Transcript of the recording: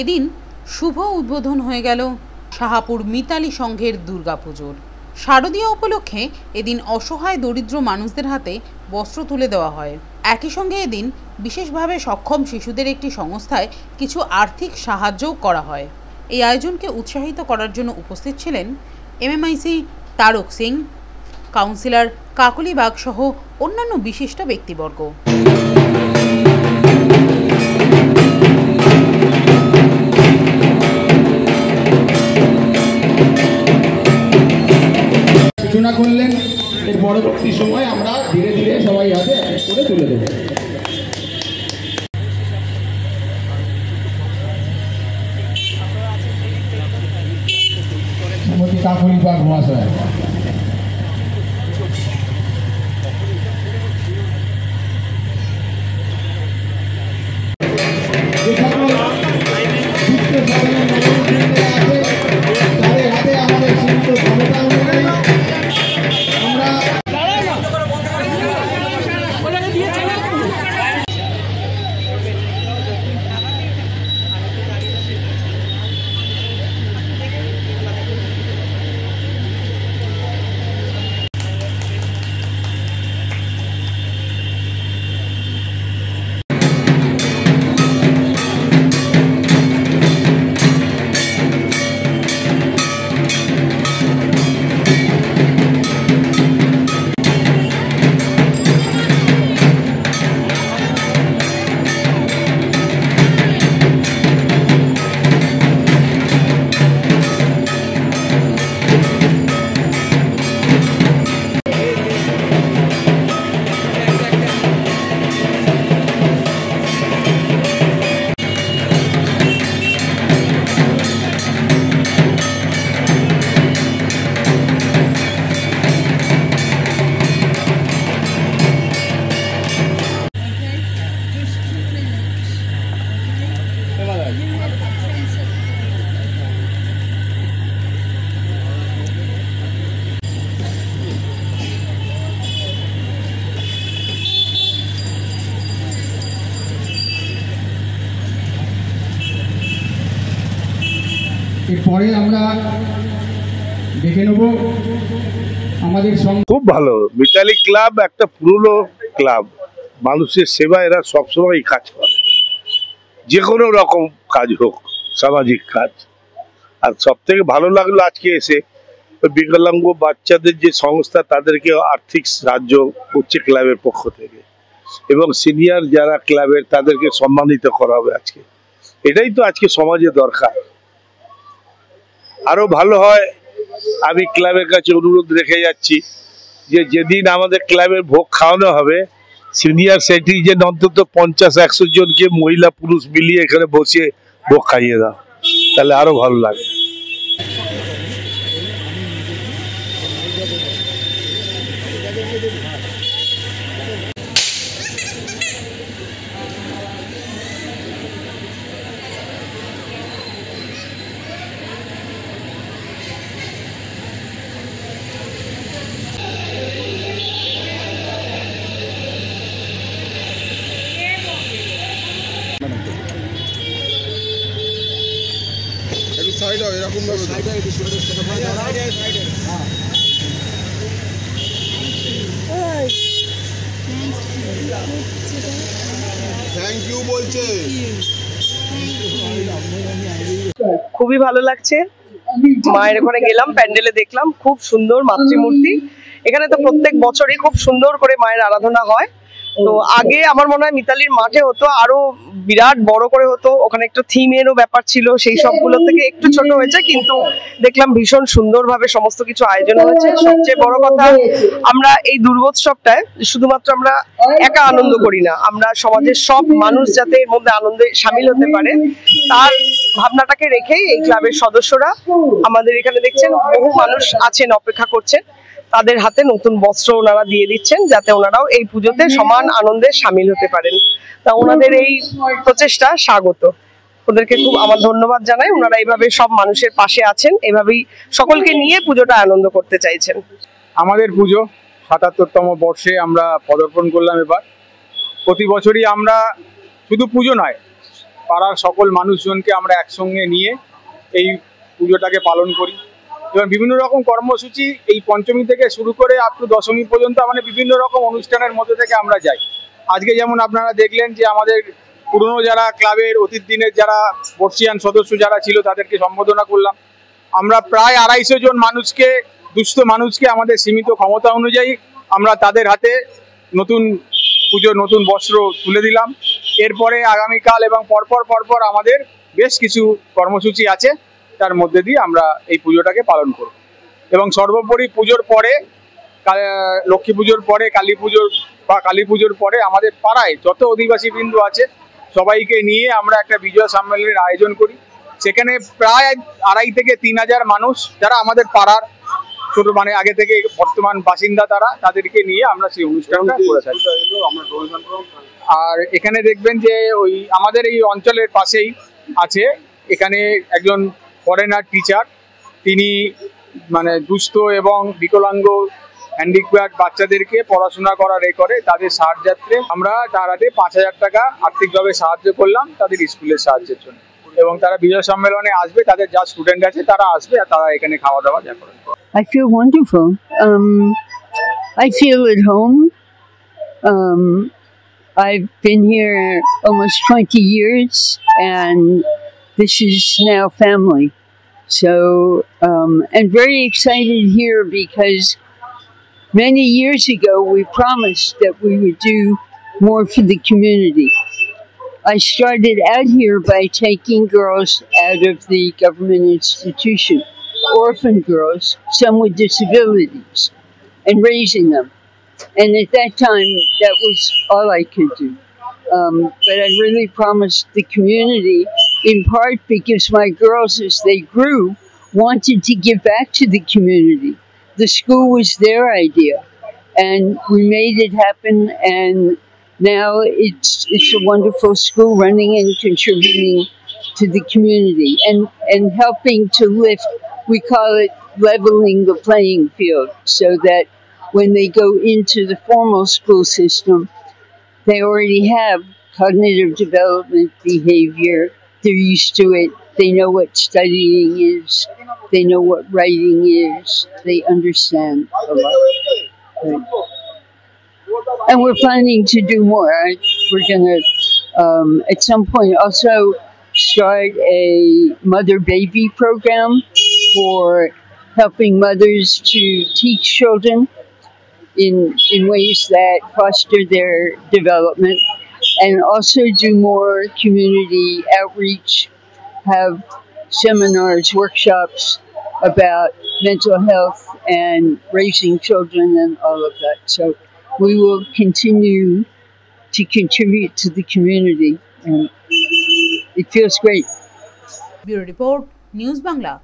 এদিন শুভ উদ্বোধন হয়ে গেল শাহাপুর মিতালি সংঘের দুর্গাপুজোর। শারদীয়া উপলক্ষে এদিন অসহায় দরিদ্র মানুষদের হাতে বস্ত্র তুলে দেওয়া হয়। একই সঙ্গে এদিন বিশেষভাবে সক্ষম শিশুদের একটি সংস্থায় কিছু আর্থিক সাহায্যও করা হয়। এই আয়োজনকে উৎসাহিত করার জন্য উপস্থিত ছিলেন এমএমআইসি তারক সিং, কাউন্সিলর কাকলি বাগ সহ অন্যান্য বিশিষ্ট ব্যক্তিবর্গ। সূচনা করলেন। এর পরবর্তী সময় আমরা ধীরে ধীরে সবাই হাতে এক করে তুলে দেব। শ্রীমতী কাকলি বাগ মহাশয়। এরপরে আমরা দেখে নেব আমাদের খুব ভালো। মিতালি ক্লাব একটা পুরনো ক্লাব, মানুষের সেবা এরা সবসময় কাজ করে, যে কোনো রকম কাজ হোক, সামাজিক কাজ। আর সব থেকে ভালো লাগলো আজকে এসে বিকলাঙ্গ বাচ্চাদের যে সংস্থা, তাদেরকে আর্থিক সাহায্য করছে ক্লাবের পক্ষ থেকে, এবং সিনিয়র যারা ক্লাবের তাদেরকে সম্মানিত করা হবে আজকে। এটাই তো আজকে সমাজে দরকার। আরো ভালো হয়, আমি ক্লাবের কাছে অনুরোধ রেখে যাচ্ছি যে যেদিন আমাদের ক্লাবের ভোগ খাওয়ানো হবে, সিনিয়র সিটিজেন অন্তত 50-100 জনকে মহিলা পুরুষ মিলিয়ে এখানে বসে ভোগ খাইয়ে দাও, তাহলে আরো ভালো লাগে। সাইড হয় এরকম ভাবে সাইড হয় একটু সুন্দর করে সাইডে হ্যাঁ। থ্যাংক ইউ বলছে। খুবই ভালো লাগছে। মায়ের ওখানে গেলাম, প্যান্ডেলে দেখলাম খুব সুন্দর মাতৃমূর্তি। এখানে তো প্রত্যেক বছরই খুব সুন্দর করে মায়ের আরাধনা হয়। তো আগে আমার মনে হয় মিতালির মাঠে হতো, আরো বিরাট বড় করে হতো, ওখানে একটু থিমেরও ব্যাপার ছিল, সেই সবগুলো থেকে একটু ছোট হয়েছে, কিন্তু দেখলাম ভীষণ সুন্দরভাবে সমস্ত কিছু আয়োজন হয়েছে। সবচেয়ে বড় কথা, আমরা এই দুর্গোৎসবটায় শুধুমাত্র আমরা একা আনন্দ করি না, আমরা সমাজের সব মানুষ যাতে এর মধ্যে আনন্দে সামিল হতে পারে, তার ভাবনাটাকে রেখেই এই ক্লাবের সদস্যরা আমাদের এখানে দেখছেন বহু মানুষ আছেন অপেক্ষা করছেন, তাদের হাতে নতুন বস্ত্র ওনারা দিয়ে দিচ্ছেন যাতে ওনারাও এই পুজোতে সমান আনন্দে সামিল হতে পারেন। তা ওনাদের এই প্রচেষ্টা স্বাগত, ওদেরকে খুব আমার ধন্যবাদ জানাই। ওনারা এইভাবে সব মানুষের পাশে আছেন, এভাবেই সকলকে নিয়ে পুজোটা আনন্দ করতে চাইছেন। আমাদের পুজো ৭৭তম বর্ষে আমরা পদার্পণ করলাম। এবার প্রতি বছরই আমরা শুধু পুজো নয়, পাড়ার সকল মানুষজনকে আমরা একসঙ্গে নিয়ে এই পুজোটাকে পালন করি এবং বিভিন্ন রকম কর্মসূচি এই পঞ্চমী থেকে শুরু করে আপ টু দশমী পর্যন্ত মানে বিভিন্ন রকম অনুষ্ঠানের মধ্যে থেকে আমরা যাই। আজকে যেমন আপনারা দেখলেন যে আমাদের পুরনো যারা ক্লাবের অতীত দিনের যারা বর্ষিয়ান সদস্য যারা ছিল তাদেরকে সম্বোধনা করলাম। আমরা প্রায় 250 জন মানুষকে, দুস্থ মানুষকে আমাদের সীমিত ক্ষমতা অনুযায়ী আমরা তাদের হাতে নতুন পুজোর নতুন বস্ত্র তুলে দিলাম। এরপরে আগামীকাল এবং পরপর আমাদের বেশ কিছু কর্মসূচি আছে, তার মধ্যে দিয়ে আমরা এই পুজোটাকে পালন করব। এবং সর্বোপরি পুজোর পরে, লক্ষ্মী পুজোর পরে, কালী পুজোর পরে আমাদের পাড়ায় যত অধিবাসী বিন্দু আছে সবাইকে নিয়ে আমরা একটা বিজয় সম্মেলনের আয়োজন করি। সেখানে প্রায় 2,500 থেকে 3,000 মানুষ যারা আমাদের পাড়ার ছোট মানে আগে থেকে বর্তমান বাসিন্দা তাদেরকে নিয়ে আমরা সেই অনুষ্ঠানটা করে থাকি। আর এখানে দেখবেন যে ওই আমাদের এই অঞ্চলের পাশেই আছে এখানে একজন ফরেনার টিচার, তিনি মানে দুস্থ এবং বিকলাঙ্গ হ্যান্ডিক্যাপ্ট বাচ্চাদেরকে পড়াশোনা করার করে তাদের সাহায্যার্থে আমরা তার হাতে 5,000 টাকা আর্থিকভাবে সাহায্য করলাম তাদের স্কুলের সাহায্যের জন্য। এবং তারা বিজয় সম্মেলনে আসবে, তাদের যা স্টুডেন্ট আছে তারা আসবে আর তারা এখানে খাওয়া দাওয়া যা করে। I feel wonderful. I feel at home. I've been here almost 20 years and this is now family. So, and very excited here because many years ago we promised that we would do more for the community. I started out here by taking girls out of the government institution, orphan girls, some with disabilities, and raising them. And at that time, that was all I could do. But I really promised the community, in part because my girls, as they grew, wanted to give back to the community. The school was their idea, and we made it happen, and now it's a wonderful school running and contributing to the community and helping to lift, we call it leveling the playing field, so that when they go into the formal school system, they already have cognitive development, behavior, they're used to it, they know what studying is, they know what writing is, they understand a lot. Right. And we're planning to do more. We're going to, at some point, also start a mother-baby program for helping mothers to teach children in ways that foster their development, and also do more community outreach, have seminars, workshops about mental health and raising children and all of that. So we will continue to contribute to the community, and it feels great. Bureau Report, News Bangla.